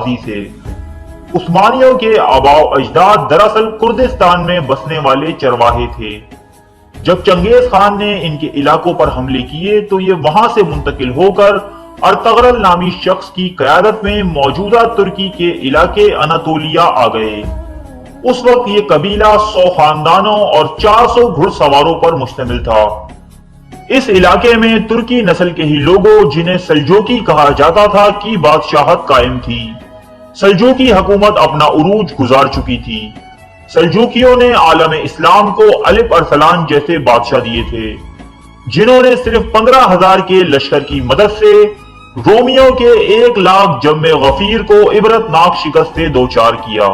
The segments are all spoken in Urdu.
بازی سے۔ عثمانیوں کے آباء و اجداد دراصل کردستان میں بسنے والے چرواہے تھے۔ جب چنگیز خان نے ان کے علاقوں پر حملے کیے تو یہ وہاں سے منتقل ہو کر ارطغرل نامی شخص کی قیادت میں موجودہ ترکی کے علاقے اناتولیا آ گئے۔ اس وقت یہ قبیلہ 100 خاندانوں اور 400 گھڑ سواروں پر مشتمل تھا۔ اس علاقے میں ترکی نسل کے ہی لوگوں جنہیں سلجوقی کہا جاتا تھا کی بادشاہت قائم تھی۔ سلجوقی حکومت اپنا عروج گزار چکی تھی۔ سلجوقیوں نے عالم اسلام کو الپ ارسلان جیسے بادشاہ دیے تھے، جنہوں نے صرف 15,000 کے لشکر کی مدد سے رومیوں کے 1 لاکھ جم غفیر کو عبرتناک شکست سے دوچار کیا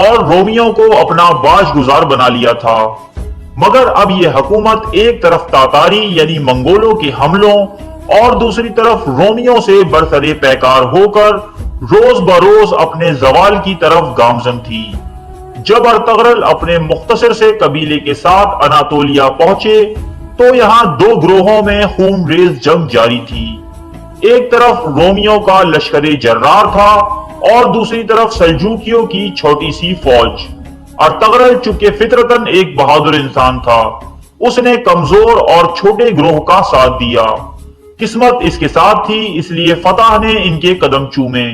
اور رومیوں کو اپنا باج گزار بنا لیا تھا۔ مگر اب یہ حکومت ایک طرف تاتاری یعنی منگولوں کے حملوں اور دوسری طرف رومیوں سے برسر پیکار ہو کر روز بروز اپنے زوال کی طرف گامزن تھی۔ جب ارطغرل اپنے مختصر سے قبیلے کے ساتھ اناتولیا پہنچے تو یہاں 2 گروہوں میں خون ریز جنگ جاری تھی۔ ایک طرف رومیوں کا لشکر جرار تھا اور دوسری طرف سلجوقیوں کی چھوٹی سی فوج۔ ارطغرل چونکہ فطرتاً ایک بہادر انسان تھا، اس نے کمزور اور چھوٹے گروہ کا ساتھ دیا۔ قسمت اس کے ساتھ تھی، اس لیے فتح نے ان کے قدم چومے۔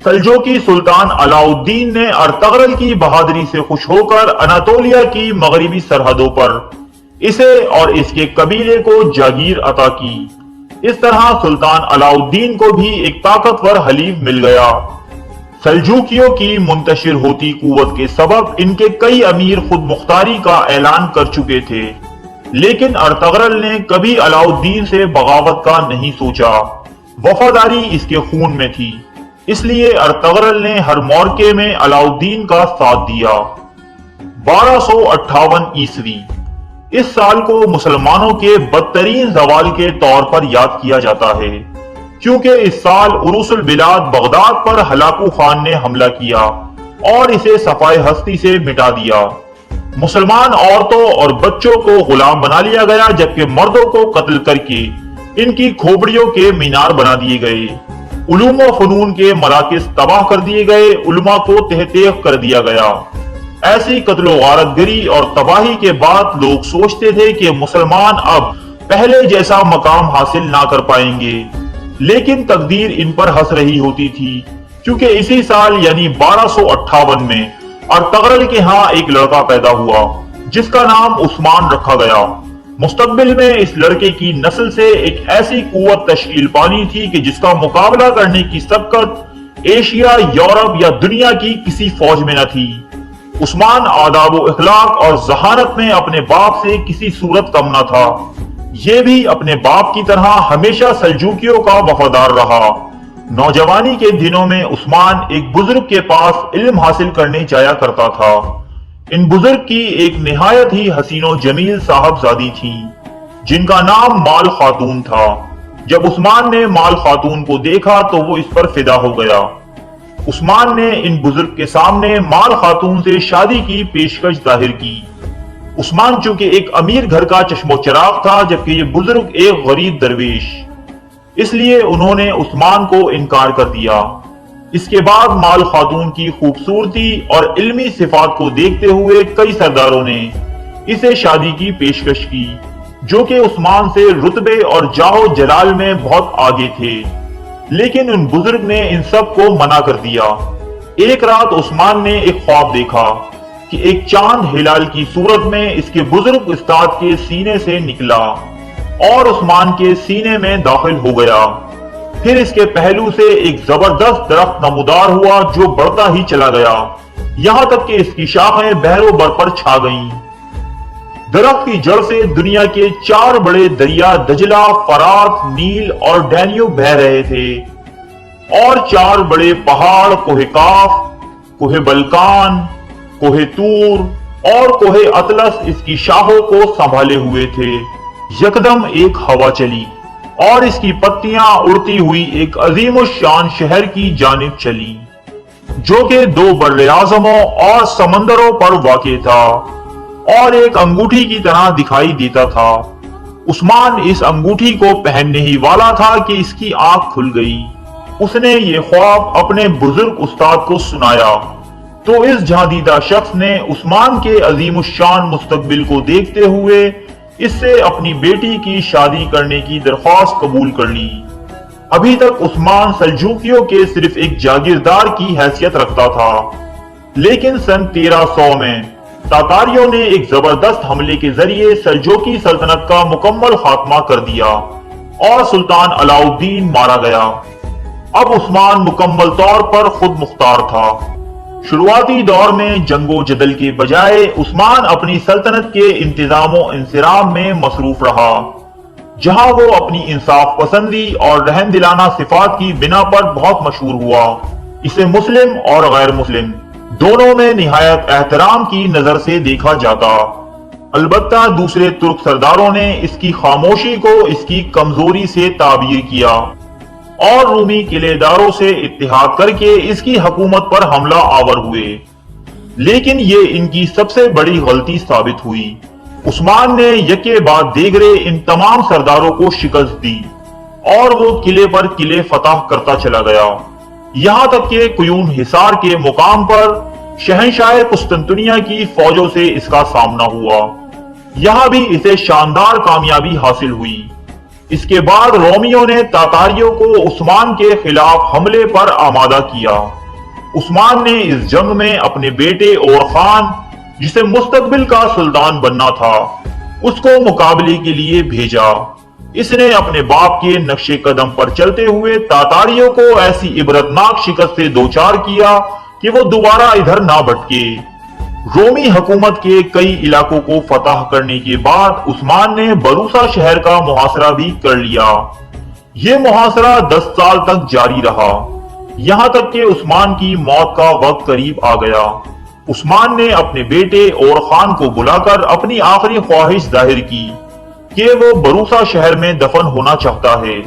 سلجوقی سلطان علاء الدین نے ارطغرل کی بہادری سے خوش ہو کر اناتولیا کی مغربی سرحدوں پر اسے اور اس کے قبیلے کو جاگیر عطا کی۔ اس طرح سلطان علاء الدین کو بھی ایک طاقتور حلیف مل گیا۔ سلجوقیوں کی منتشر ہوتی قوت کے سبب ان کے کئی امیر خود مختاری کا اعلان کر چکے تھے، لیکن ارطغرل نے کبھی علاء الدین سے بغاوت کا نہیں سوچا۔ وفاداری اس کے خون میں تھی، اس لیے ارطغرل نے ہر موقع میں علاء الدین کا ساتھ دیا۔ 1258 عیسوی اس سال کو مسلمانوں کے بدترین زوال کے طور پر یاد کیا جاتا ہے، کیونکہ اس سال عروس البلاد بغداد پر ہلاکو خان نے حملہ کیا اور اسے صفائے ہستی سے مٹا دیا۔ مسلمان عورتوں اور بچوں کو غلام بنا لیا گیا، جبکہ مردوں کو قتل کر کے ان کی کھوپڑیوں کے مینار بنا دیے گئے۔ علوم و فنون کے مراکز تباہ کر دیے گئے، علماء کو تہتیغ کر دیا گیا۔ ایسی قتل و غارت گری اور تباہی کے بعد لوگ سوچتے تھے کہ مسلمان اب پہلے جیسا مقام حاصل نہ کر پائیں گے، لیکن تقدیر ان پر ہنس رہی ہوتی تھی، کیونکہ اسی سال یعنی 1258 میں ارطغرل کے ہاں ایک لڑکا پیدا ہوا جس کا نام عثمان رکھا گیا۔ مستقبل میں اس لڑکے کی نسل سے ایک ایسی قوت تشکیل پانی تھی کہ جس کا مقابلہ کرنے کی سبقت ایشیا، یورپ یا دنیا کی کسی فوج میں نہ تھی۔ عثمان آداب و اخلاق اور ذہانت میں اپنے باپ سے کسی صورت کم نہ تھا۔ یہ بھی اپنے باپ کی طرح ہمیشہ سلجوقیوں کا وفادار رہا۔ نوجوانی کے دنوں میں عثمان ایک بزرگ کے پاس علم حاصل کرنے جایا کرتا تھا۔ ان بزرگ کی ایک نہایت ہی حسین و جمیل صاحبزادی تھی جن کا نام مال خاتون تھا۔ جب عثمان نے مال خاتون کو دیکھا تو وہ اس پر فدا ہو گیا۔ عثمان نے ان بزرگ کے سامنے مال خاتون سے شادی کی پیشکش ظاہر کی۔ عثمان چونکہ ایک امیر گھر کا چشم و چراغ تھا، جبکہ یہ بزرگ ایک غریب درویش، اس لیے انہوں نے عثمان کو انکار کر دیا۔ اس کے بعد مال خاتون کی خوبصورتی اور علمی صفات کو دیکھتے ہوئے کئی سرداروں نے اسے شادی کی پیشکش کی، جو کہ عثمان سے رتبے اور جاہ و جلال میں بہت آگے تھے، لیکن ان بزرگ نے ان سب کو منع کر دیا۔ ایک رات عثمان نے ایک خواب دیکھا کہ ایک چاند ہلال کی صورت میں اس کے بزرگ استاد کے سینے سے نکلا اور عثمان کے سینے میں داخل ہو گیا۔ پھر اس کے پہلو سے ایک زبردست درخت نمودار ہوا جو بڑھتا ہی چلا گیا، یہاں تک کہ اس کی شاخیں بحر و بر پر چھا گئیں۔ درخت کی جڑ سے دنیا کے 4 بڑے دریا دجلہ، فرات، نیل اور ڈینیو بہہ رہے تھے، اور 4 بڑے پہاڑ کوہ کاف، کوہ بلکان، کوہ طور اور کوہ اطلس اس کی شاخوں کو سنبھالے ہوئے تھے۔ یکدم ایک ہوا چلی اور اس کی پتیاں اڑتی ہوئی ایک عظیم الشان شہر کی جانب چلی، جو کہ 2 بر اعظموں اور سمندروں پر واقع تھا اور ایک انگوٹھی کی طرح دکھائی دیتا تھا۔ عثمان اس انگوٹھی کو پہننے ہی والا تھا کہ اس کی آنکھ کھل گئی۔ اس نے یہ خواب اپنے بزرگ استاد کو سنایا تو اس جہاندیدہ شخص نے عثمان کے عظیم الشان مستقبل کو دیکھتے ہوئے اس سے اپنی بیٹی کی شادی کرنے کی درخواست قبول کر لی۔ ابھی تک عثمان سلجوقیوں کے صرف ایک جاگیردار کی حیثیت رکھتا تھا، لیکن سن 1300 میں تاتاریوں نے ایک زبردست حملے کے ذریعے سلجوقی سلطنت کا مکمل خاتمہ کر دیا اور سلطان علاؤ الدین مارا گیا۔ اب عثمان مکمل طور پر خود مختار تھا۔ شروعاتی دور میں جنگ و جدل کے بجائے عثمان اپنی سلطنت کے انتظام و انصرام میں مصروف رہا، جہاں وہ اپنی انصاف پسندی اور رحم دلانہ صفات کی بنا پر بہت مشہور ہوا۔ اسے مسلم اور غیر مسلم دونوں میں نہایت احترام کی نظر سے دیکھا جاتا۔ البتہ دوسرے ترک سرداروں نے اس کی خاموشی کو اس کی کمزوری سے تعبیر کیا اور رومی قلعے داروں سے اتحاد کر کے اس کی حکومت پر حملہ آور ہوئے، لیکن یہ ان کی سب سے بڑی غلطی ثابت ہوئی۔ عثمان نے یکے بعد دیگرے ان تمام سرداروں کو شکست دی اور وہ قلعے پر قلعے فتح کرتا چلا گیا، یہاں تک کہ قیون حصار کے مقام پر شہنشاہ قسطنطنیہ کی فوجوں سے اس کا سامنا ہوا۔ یہاں بھی اسے شاندار کامیابی حاصل ہوئی۔ اس کے بعد رومیوں نے تاتاریوں کو عثمان کے خلاف حملے پر آمادہ کیا۔ عثمان نے اس جنگ میں اپنے بیٹے اور خان، جسے مستقبل کا سلطان بننا تھا، اس کو مقابلے کے لیے بھیجا۔ اس نے اپنے باپ کے نقش قدم پر چلتے ہوئے تاتاریوں کو ایسی عبرتناک شکست سے دوچار کیا کہ وہ دوبارہ ادھر نہ بھٹکے۔ رومی حکومت کے کئی علاقوں کو فتح کرنے کے بعد عثمان نے بروسا شہر کا محاصرہ بھی کر لیا۔ یہ محاصرہ 10 سال تک جاری رہا، یہاں تک کہ عثمان کی موت کا وقت قریب آ گیا۔ عثمان نے اپنے بیٹے اور خان کو بلا کر اپنی آخری خواہش ظاہر کی کہ وہ بروسا شہر میں دفن ہونا چاہتا ہے۔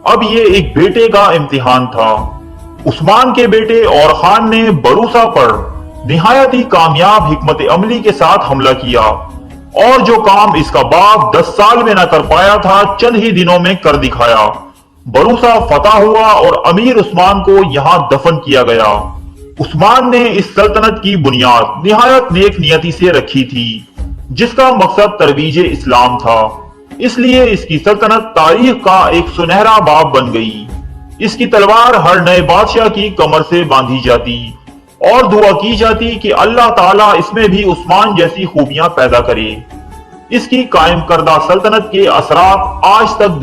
اب یہ ایک بیٹے کا امتحان تھا۔ عثمان کے بیٹے اور خان نے بروسا پر نہایت ہی کامیاب حکمت عملی کے ساتھ حملہ کیا اور جو کام اس کا باپ 10 سال میں نہ کر پایا تھا چند ہی دنوں میں کر دکھایا۔ بروسا فتح ہوا اور امیر عثمان کو یہاں دفن کیا گیا۔ عثمان نے اس سلطنت کی بنیاد نہایت نیک نیتی سے رکھی تھی، جس کا مقصد ترویج اسلام تھا، اس لیے اس کی سلطنت تاریخ کا ایک سنہرا باب بن گئی۔ اس کی تلوار ہر نئے بادشاہ کی کمر سے باندھی جاتی اور دعا کی جاتی کہ اللہ تعالیٰ اس میں بھی عثمان جیسی خوبیاں پیدا کرے۔ اس کی قائم کردہ سلطنت کے اثرات آج تک